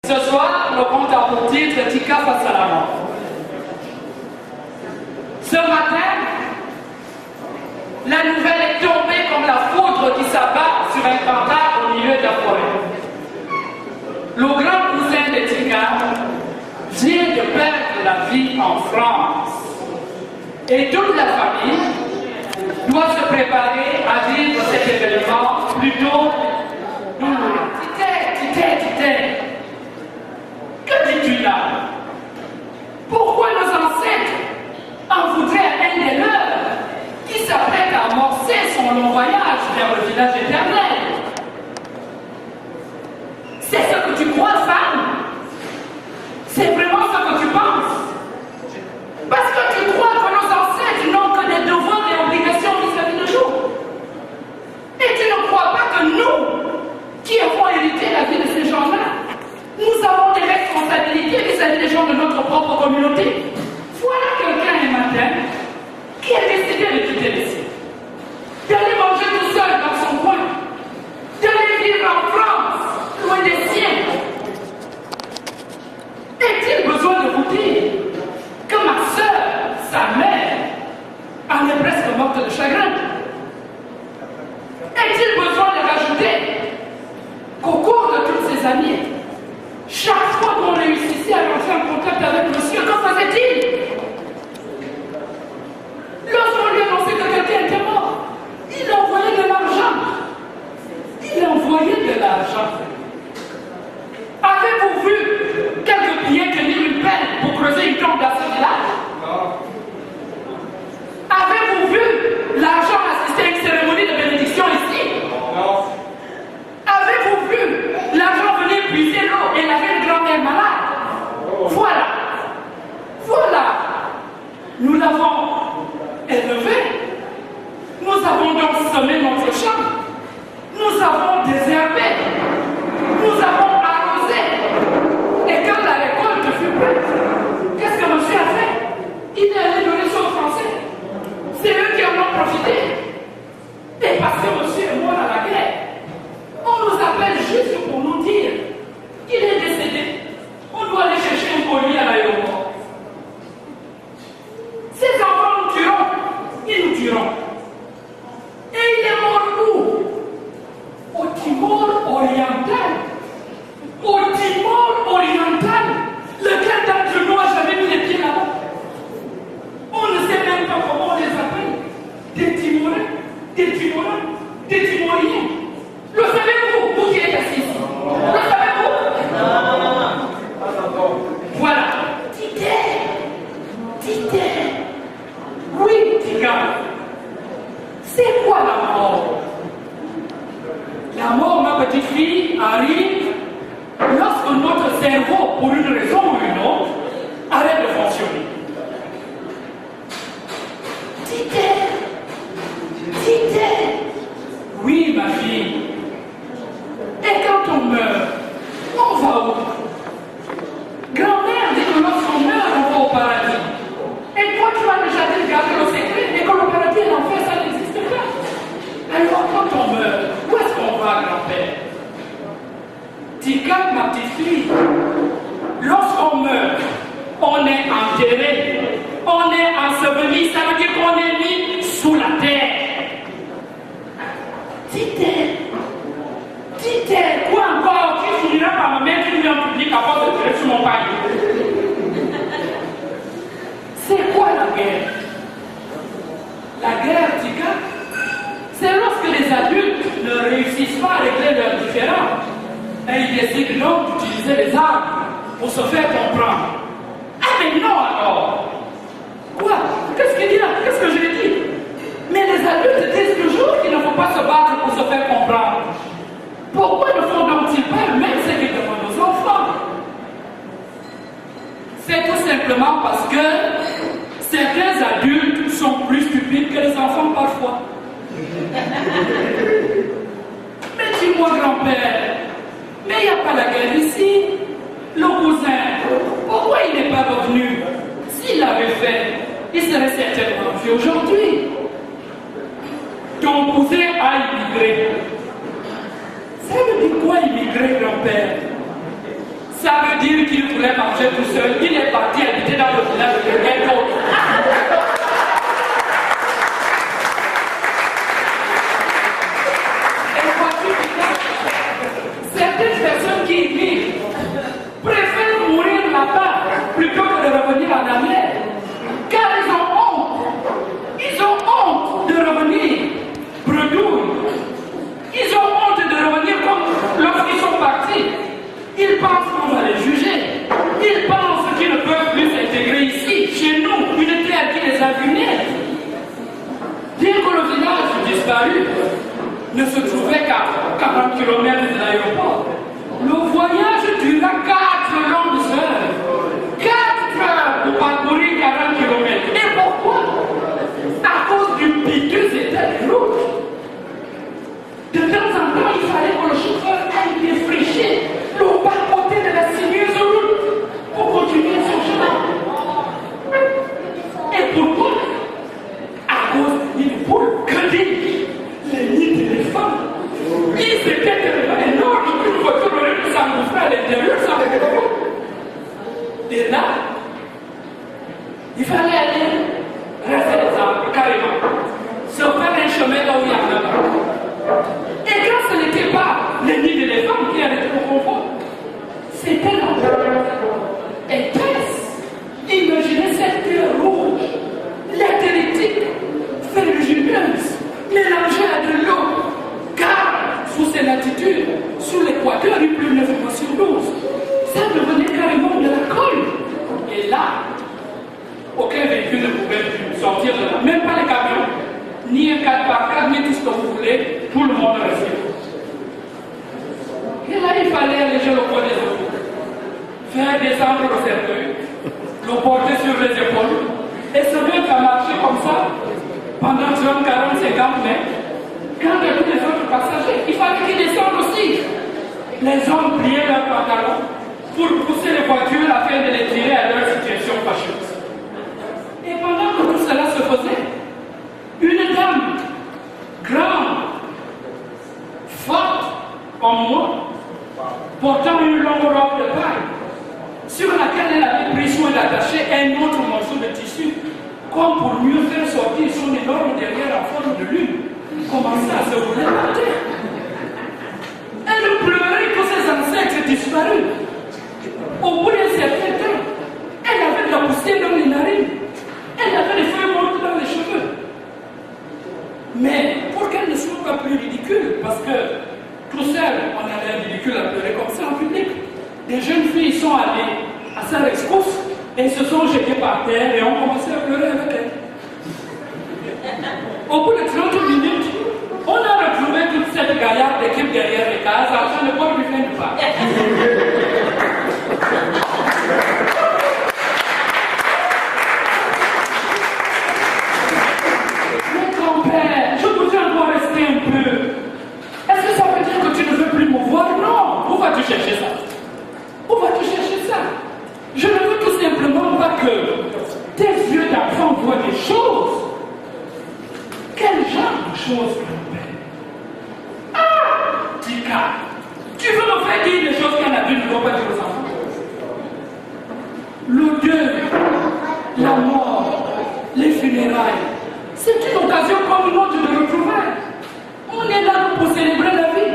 Ce soir, le compte a pour titre Tika face à la mort. Ce matin, la nouvelle est tombée comme la foudre qui s'abat sur un pantard au milieu de la forêt. Le grand cousin de Tika vient de perdre la vie en France. Et toute la famille doit se préparer à vivre cet événement plutôt douloureux. Tité, que dis-tu là? Pourquoi nos ancêtres en voudraient à un des leurs qui s'apprête à amorcer son long voyage vers le village éternel? C'est ce que tu crois, femme? C'est vraiment ce que tu penses? Parce que tu crois que nos ancêtres n'ont que des devoirs et obligations vis-à-vis de nous. Et tu ne crois pas que nous, qui avons hérité la vie de ces gens-là, nous avons des responsabilités vis-à-vis des gens de notre propre communauté. Voilà quelqu'un un matin qui a décidé de quitter ici, d'aller manger tout seul dans son coin, d'aller vivre en France, loin des siens. Est-il besoin de vous dire que ma soeur, sa mère, en est presque morte de chagrin? Est-il besoin de rajouter qu'au cours de toutes ces années, chaque fois qu'on réussissait à rentrer en contact avec monsieur, que faisait-il? Lorsqu'on lui annonçait que quelqu'un était mort, il envoyait de l'argent. Avez-vous vu quelques billets tenir une pelle pour creuser une tombe dans ce village? Non. Avez-vous vu l'argent assister à une cérémonie de bénédiction ici? Non. Avez-vous vu l'argent venir puiser l'eau et laver une grand-mère malade? Voilà. Nous l'avons élevé. Nous avons donc semé notre champ. Nous avons désherbé. Nous avons arrosé. Et quand la récolte fut prête, qu'est-ce que monsieur a fait? Il est allé donner ça aux Français. C'est eux qui en ont profité. Et parce que monsieur est mort à la guerre, on nous appelle juste pour nous dire qu'il est décédé. On doit aller chercher un colis à l'aéroport. Ces enfants nous tueront. Ils nous tueront. Et il est mort où? Au Timor oriental. Au Timor oriental. Lequel d'entre nous a jamais mis les pieds là-bas? On ne sait même pas comment on les appelle. Des Timorais, des Timoriens. Le savez-vous, vous qui êtes assis ici? Le savez-vous? Voilà. Tité. Oui, Tika. C'est quoi la mort? La mort, ma petite fille, arrive lorsque notre cerveau, pour une raison ou une autre, arrête de fonctionner. Tité. Oui, ma fille. Et quand on meurt, on va où? Grand-mère dit que lorsqu'on meurt, on va au paradis. Et toi, tu as déjà dit garder le secret et que le paradis et l'enfer, ça n'existe pas. Alors, quand on meurt, où est-ce qu'on va, grand-père? Tika, ma petite fille, lorsqu'on meurt, on est enterré, on est enseveli, ça veut dire qu'on est mis sous la terre. Tité, quoi encore? Tu finiras par me mettre une vie en public à force de tirer sur mon panier. C'est quoi la guerre? La guerre, Tika, c'est lorsque les adultes ne réussissent pas à régler leurs différends et ils décident donc d'utiliser les armes pour se faire comprendre. Ah mais non alors! Quoi? Qu'est-ce qu'il dit là? Qu'est-ce que j'ai dit? Mais les adultes disent toujours qu'il ne faut pas se battre pour se faire comprendre. Pourquoi ne font donc-ils pas eux-mêmes ce qu'ils demandent aux enfants? C'est tout simplement parce que certains adultes sont plus stupides que les enfants parfois. Mais dis-moi, grand-père, mais il n'y a pas la guerre ici. Le cousin, pourquoi il n'est pas revenu? S'il l'avait fait, il serait certainement en vie aujourd'hui. Ton cousin a immigré. Ça veut dire quoi immigrer, grand-père? Ça veut dire qu'il voulait manger tout seul. Il est parti habiter dans le village de quelqu'un d'autre. Certaines personnes qui vivent préfèrent mourir là-bas plutôt que de revenir en Amérique. Car ils ont honte. Ils ont honte de revenir bredouilles. Ils ont honte de revenir comme lorsqu'ils sont partis. Ils pensent qu'on va les juger. Ils pensent qu'ils ne peuvent plus s'intégrer ici, chez nous, une terre qui les a ruinés. Bien que le village disparu ne se trouvait qu'à 40 km de l'aéroport, le voyage dura 4 longues heures. 4 heures pour parcourir 40 km. Et pourquoi? À cause du piteux état des routes. De temps en temps, il fallait que le chauffeur aille défricher le bas-côté de la sinueuse route pour continuer son chemin. Et pourquoi? À cause des nids de poules. Que dis-je? Les nids d'éléphants. Ils étaient tellement énormes qu'une voiture aurait pu s'engouffrer à l'intérieur sans réveiller. Et là, il fallait aller rester les arbres, carrément. Se faire un chemin là où il y a un arbre. Et quand ce n'était pas les nids d'éléphants qui allaient au confort, c'était l'enfer. Était-ce? Imaginez cette terre rouge, latéritique, ferrugineuse, mélangée à de l'eau. Car, sous ces latitudes, sous l'équateur, il pleut 9 mois sur 12. Ça devenait carrément de la colle. Et là, aucun véhicule ne pouvait sortir de là. Même pas les camions, ni un 4x4, ni tout ce que vous voulez, tout le monde restait. Et là, il fallait alléger le poids des autres, faire descendre le cercueil, le porter sur les épaules, et se mettre à marcher comme ça pendant 30, 40, 50 mètres. Quand il y a tous les autres passagers, il fallait qu'ils descendent aussi. Les hommes pliaient leurs pantalons pour pousser les voitures afin de les tirer à leur situation fâcheuse. Et pendant que tout cela se faisait, une dame grande, forte comme moi, portant une longue robe de paille, sur laquelle elle avait pris soin d'attacher un autre morceau de tissu, comme pour mieux faire sortir son énorme derrière en forme de lune, commençait à se rouler par terre. Elle pleurait que ses ancêtres disparus. Au bout d'un certain temps, elle avait de la poussière dans les narines. Elle avait des feuilles mortes dans les cheveux. Mais pour qu'elle ne soit pas plus ridicule, parce que tout seul, on a l'air ridicule à pleurer comme ça en public, des jeunes filles sont allées à sa rescousse et se sont jetées par terre et ont commencé à pleurer avec elle. Au bout de 30 minutes, on a retrouvé toute cette gaillarde d'équipe derrière les cases en train de boire du vin du parc. Mais grand-père, je voudrais encore rester un peu. Est-ce que ça veut dire que tu ne veux plus me voir? Non. Où vas-tu chercher ça? Où vas-tu chercher ça? Je ne veux tout simplement pas que tes yeux d'enfant voient des choses. Quel genre de choses, grand-père? Ah! Tika, tu veux me faire dire des choses qu'un adulte ne doit pas dire aux enfants? Le deuil, la mort, les funérailles, c'est une occasion comme une autre de retrouver. On est là pour célébrer la vie.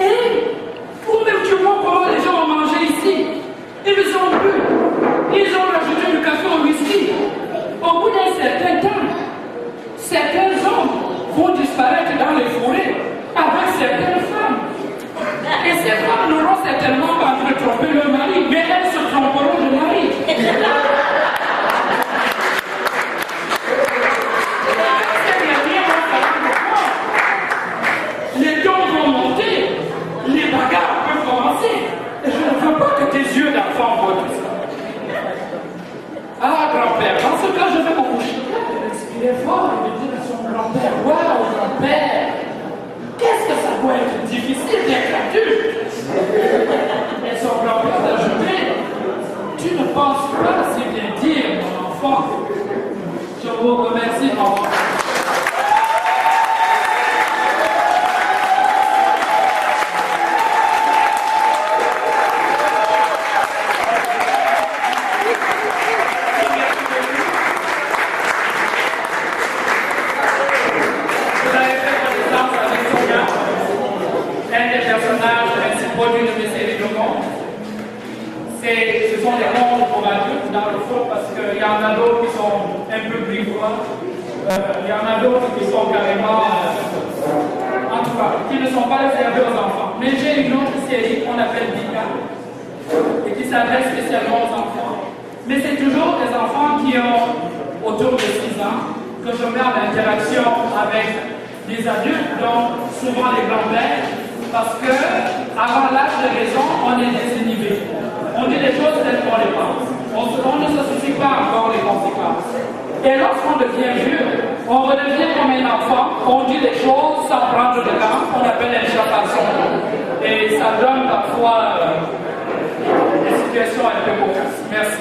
Et vous-même, tu vois comment les gens ont mangé ici. Ils ont bu. Ils ont rajouté du café au whisky. Au bout d'un certain temps, certains hommes vont disparaître dans les forêts avec certaines femmes. Et ces femmes n'auront certainement pas envie de tromper leur mari, mais elles se tromperont de mari. Les dons vont monter, les bagarres peuvent commencer. Et je ne veux pas que tes yeux d'enfant voient tout ça. Ah, grand-père, dans ce cas, je vais me coucher. Respirer fort et me dire à son grand-père, waouh, grand-père, qu'est-ce que ça doit être difficile d'être adulte. Et son grand-père d'ajouter, tu ne penses pas si bien dire, mon enfant. Je vous remercie, mon enfant. Ce sont des contes pour adultes dans le fond parce qu'il y en a d'autres qui sont un peu grivois. Il y en a d'autres qui sont carrément, en tout cas, qui ne sont pas réservés aux enfants. Mais j'ai une autre série qu'on appelle Vika et qui s'adresse spécialement aux enfants. Mais c'est toujours des enfants qui ont autour de 6 ans que je mets en interaction avec des adultes, donc souvent les grands-pères, parce que avant l'âge de raison, on est désinhibé. On dit les choses telles qu'on les pense. On ne se soucie pas encore des conséquences. Et lorsqu'on devient vieux, on redevient comme un enfant, on dit les choses sans prendre de temps, on appelle l'échappation. Et ça donne parfois des situations un peu cocasses. Merci.